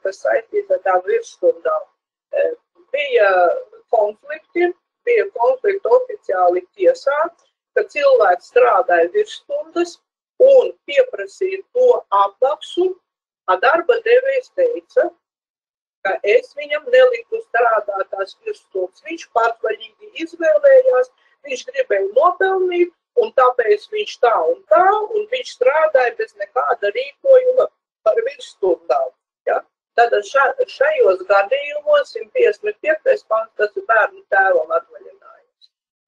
kas saistīts ar tām virsstundām. Bija konflikti oficiāli tiesā, ka cilvēks strādāja virsstundas un pieprasīja to apmaksu, a darba devējs teica, ka es viņam neliku strādāt tās virsstundas. Viņš patvaļīgi izvēlējās, viņš gribēja nopelnīt, un tāpēc viņš tā, un viņš strādāja bez nekāda rīkojuma par virsstundām. Ja? Tad šajos gadījumos 155. pants, tas ir bērnu tēvam atvaļinājums.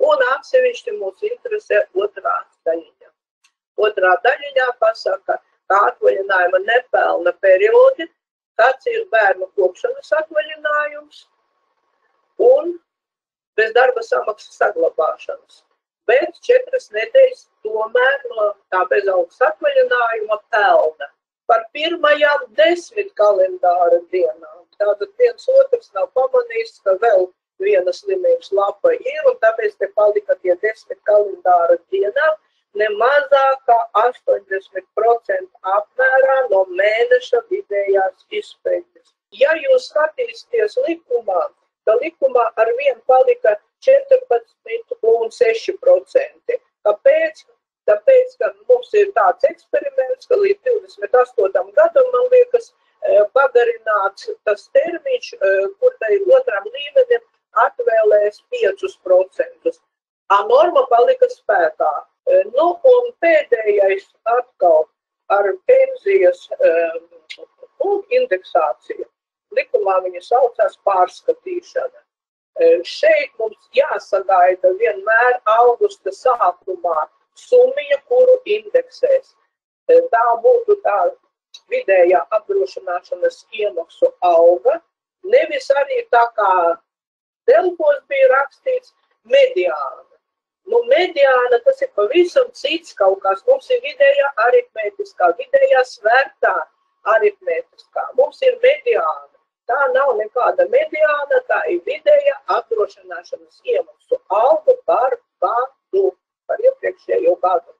Un atsevišķi mūs interesē otrā daļiņa. Otrā daļiņā pasaka, ka atvaļinājuma nepelna periodi, kāds ir bērnu kopšanas atvaļinājums un bez darba samaksas saglabāšanas. Bet 4 nedēļas tomēr no tā bezalgas atvaļinājuma pelna par pirmajām 10 kalendāra dienām. Tātad viens otrs nav pamanījis, ka vēl viena slimības lapa ir, un tāpēc te palika tie 10 kalendāra dienām, ne mazāk kā 80% apmērā no mēneša vidējās izpētes. Ja jūs skatīsieties likumā, tad likumā ar vienu palika 14,6%. Kāpēc? Tāpēc, ka mums ir tāds eksperiments, ka līdz 28. gadam, man liekas, pagarināts tas termiņš, kur tai otram līmenim atvēlēs 5%. A norma palika spēkā. Nu, un pēdējais atkal ar pensijas indeksāciju. Likumā viņa saucās pārskatīšana. Šeit mums jāsagaida vienmēr augusta sākumā summa, kuru indeksēs. Tā būtu tā vidējā apdrošināšanas iemaksu alga, nevis arī tā kā Delfos bija rakstīts mediāna. Nu, mediāna tas ir pavisam cits kaut kas. Mums ir vidējā aritmētiskā, vidējā svērtā aritmētiskā. Mums ir mediāna. Tā nav nekāda mediāna, tā ir vidējā apdrošināšanas iemaksu alga par gadu, par iepriekšējo gadu.